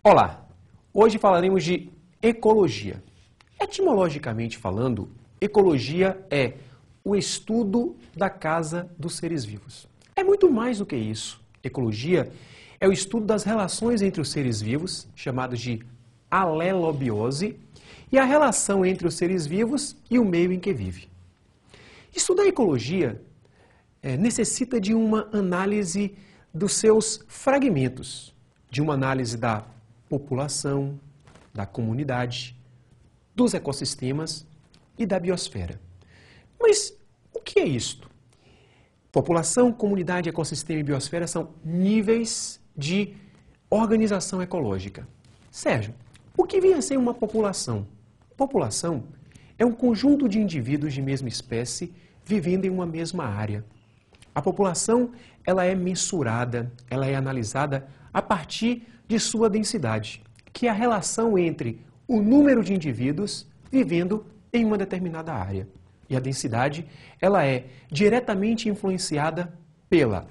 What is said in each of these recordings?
Olá, hoje falaremos de ecologia. Etimologicamente falando, ecologia é o estudo da casa dos seres vivos. É muito mais do que isso. Ecologia é o estudo das relações entre os seres vivos, chamados de alelobiose, e a relação entre os seres vivos e o meio em que vive. Estudar ecologia necessita de uma análise dos seus fragmentos, de uma análise da população, da comunidade, dos ecossistemas e da biosfera. Mas o que é isto? População, comunidade, ecossistema e biosfera são níveis de organização ecológica. Sérgio, o que vem a ser uma população? População é um conjunto de indivíduos de mesma espécie vivendo em uma mesma área. A população ela é mensurada, ela é analisada a partir de sua densidade, que é a relação entre o número de indivíduos vivendo em uma determinada área. E a densidade ela é diretamente influenciada pela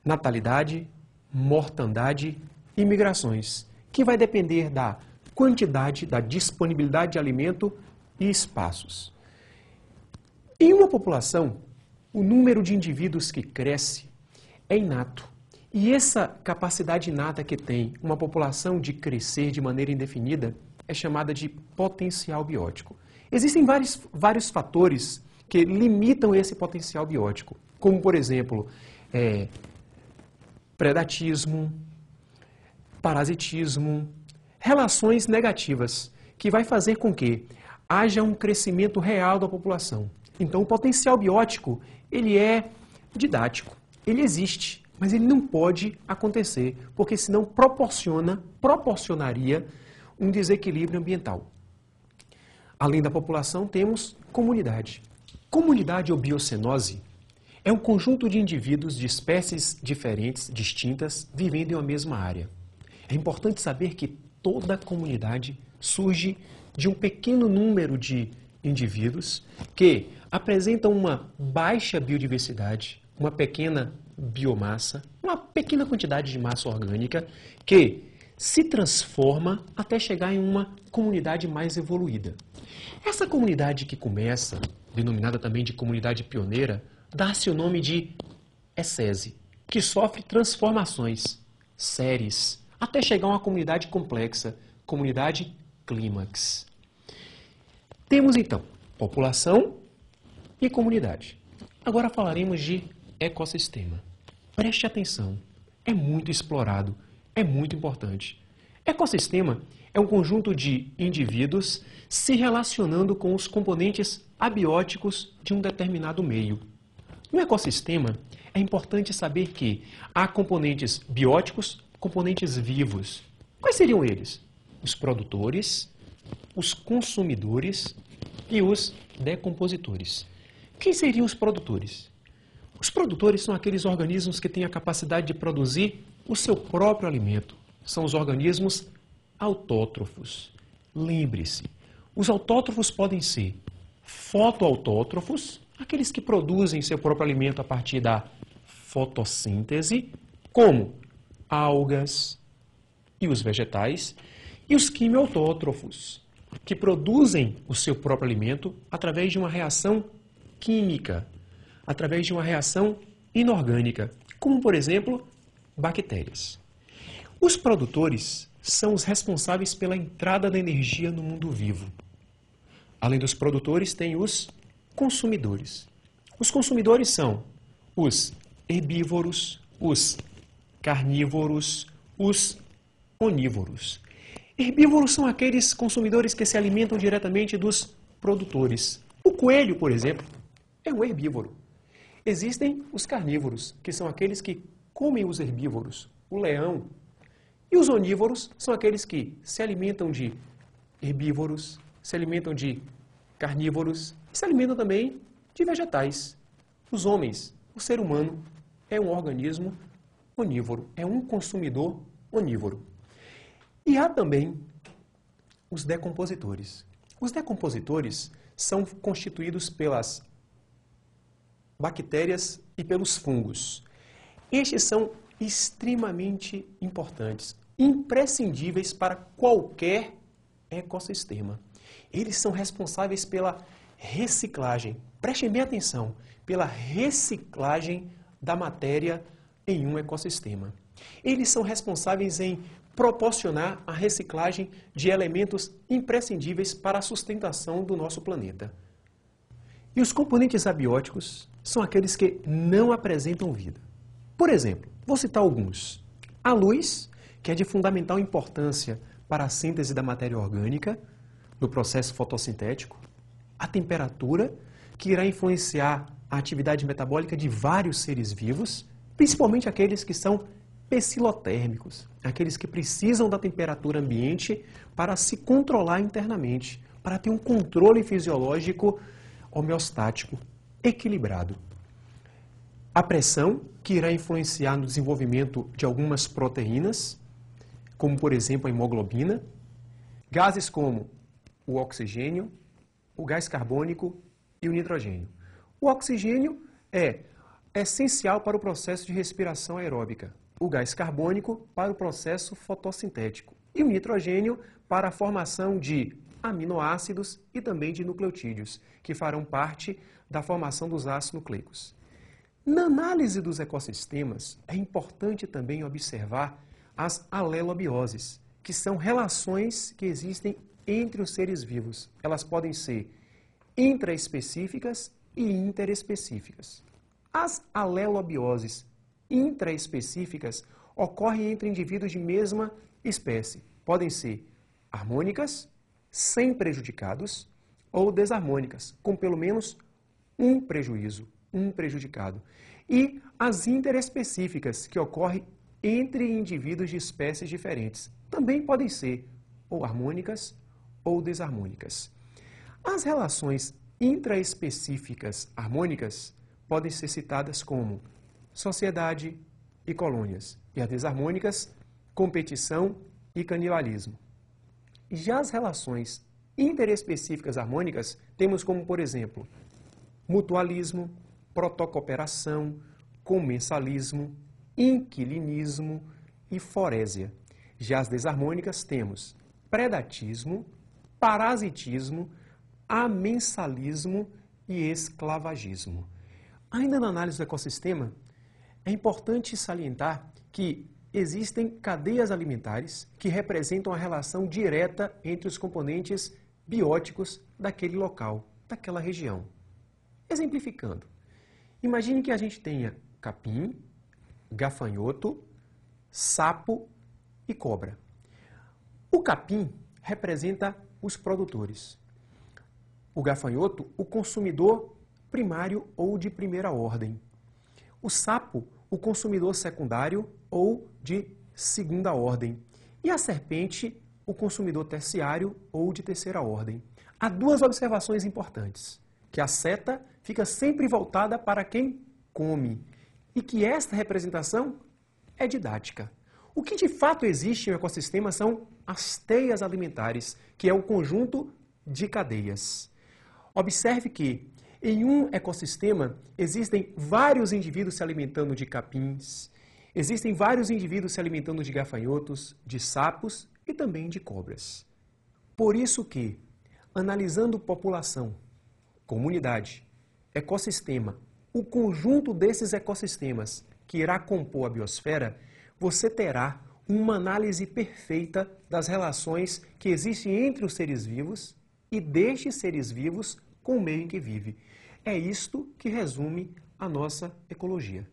natalidade, mortandade e migrações, que vai depender da quantidade, da disponibilidade de alimento e espaços. Em uma população, o número de indivíduos que cresce é inato. E essa capacidade inata que tem uma população de crescer de maneira indefinida é chamada de potencial biótico. Existem vários fatores que limitam esse potencial biótico, como, por exemplo, predatismo, parasitismo, relações negativas, que vai fazer com que haja um crescimento real da população. Então, o potencial biótico, ele é didático, ele existe, mas ele não pode acontecer, porque senão proporcionaria um desequilíbrio ambiental. Além da população, temos comunidade. Comunidade ou biocenose é um conjunto de indivíduos de espécies diferentes, distintas, vivendo em uma mesma área. É importante saber que toda comunidade surge de um pequeno número de indivíduos que apresentam uma baixa biodiversidade, uma pequena biomassa, uma pequena quantidade de massa orgânica que se transforma até chegar em uma comunidade mais evoluída. Essa comunidade que começa, denominada também de comunidade pioneira, dá-se o nome de ecese, que sofre transformações séries, até chegar a uma comunidade complexa, comunidade clímax. Temos então população e comunidade. Agora falaremos de ecossistema. Preste atenção, é muito explorado, é muito importante. Ecossistema é um conjunto de indivíduos se relacionando com os componentes abióticos de um determinado meio. No ecossistema, é importante saber que há componentes bióticos, componentes vivos. Quais seriam eles? Os produtores, os consumidores e os decompositores. Quem seriam os produtores? Os produtores são aqueles organismos que têm a capacidade de produzir o seu próprio alimento. São os organismos autótrofos. Lembre-se, os autótrofos podem ser fotoautótrofos, aqueles que produzem seu próprio alimento a partir da fotossíntese, como algas e os vegetais, e os quimiautótrofos, que produzem o seu próprio alimento através de uma reação química, através de uma reação inorgânica, como, por exemplo, bactérias. Os produtores são os responsáveis pela entrada da energia no mundo vivo. Além dos produtores, tem os consumidores. Os consumidores são os herbívoros, os carnívoros, os onívoros. Herbívoros são aqueles consumidores que se alimentam diretamente dos produtores. O coelho, por exemplo, é um herbívoro. Existem os carnívoros, que são aqueles que comem os herbívoros, o leão. E os onívoros são aqueles que se alimentam de herbívoros, se alimentam de carnívoros e se alimentam também de vegetais. Os homens, o ser humano, é um organismo onívoro, é um consumidor onívoro. E há também os decompositores. Os decompositores são constituídos pelas bactérias e pelos fungos. Estes são extremamente importantes. imprescindíveis para qualquer ecossistema. Eles são responsáveis pela reciclagem, prestem bem atenção, pela reciclagem da matéria em um ecossistema. Eles são responsáveis em proporcionar a reciclagem de elementos imprescindíveis para a sustentação do nosso planeta. E os componentes abióticos são aqueles que não apresentam vida. Por exemplo, vou citar alguns. A luz, que é de fundamental importância para a síntese da matéria orgânica no processo fotossintético. A temperatura, que irá influenciar a atividade metabólica de vários seres vivos, principalmente aqueles que são pecilotérmicos, aqueles que precisam da temperatura ambiente para se controlar internamente, para ter um controle fisiológico homeostático, equilibrado. A pressão, que irá influenciar no desenvolvimento de algumas proteínas, como por exemplo a hemoglobina, gases como o oxigênio, o gás carbônico e o nitrogênio. O oxigênio é essencial para o processo de respiração aeróbica, o gás carbônico para o processo fotossintético e o nitrogênio para a formação de aminoácidos e também de nucleotídeos, que farão parte da formação dos ácidos nucleicos. Na análise dos ecossistemas, é importante também observar as alelobioses, que são relações que existem entre os seres vivos. Elas podem ser intraespecíficas e interespecíficas. As alelobioses intraespecíficas ocorrem entre indivíduos de mesma espécie. Podem ser harmônicas, sem prejudicados, ou desarmônicas, com pelo menos um prejuízo, um prejudicado. E as interespecíficas, que ocorrem entre indivíduos de espécies diferentes, também podem ser ou harmônicas ou desarmônicas. As relações intraespecíficas harmônicas podem ser citadas como sociedade e colônias, e as desarmônicas, competição e canibalismo. Já as relações interespecíficas harmônicas temos como, por exemplo, mutualismo, protocooperação, comensalismo, inquilinismo e forésia. Já as desarmônicas temos predatismo, parasitismo, amensalismo e esclavagismo. Ainda na análise do ecossistema, é importante salientar que existem cadeias alimentares que representam a relação direta entre os componentes bióticos daquele local, daquela região. Exemplificando, imagine que a gente tenha capim, gafanhoto, sapo e cobra. O capim representa os produtores. O gafanhoto, o consumidor primário ou de primeira ordem. O sapo, o consumidor secundário ou de segunda ordem. E a serpente, o consumidor terciário ou de terceira ordem. Há duas observações importantes: que a seta fica sempre voltada para quem come e que esta representação é didática. O que de fato existe no ecossistema são as teias alimentares, que é o conjunto de cadeias. Observe que em um ecossistema existem vários indivíduos se alimentando de capins, existem vários indivíduos se alimentando de gafanhotos, de sapos e também de cobras. Por isso que, analisando população, comunidade, ecossistema, o conjunto desses ecossistemas que irá compor a biosfera, você terá uma análise perfeita das relações que existem entre os seres vivos e destes seres vivos com o meio em que vive. É isto que resume a nossa ecologia.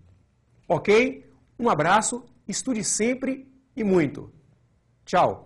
Ok? Um abraço, estude sempre e muito. Tchau!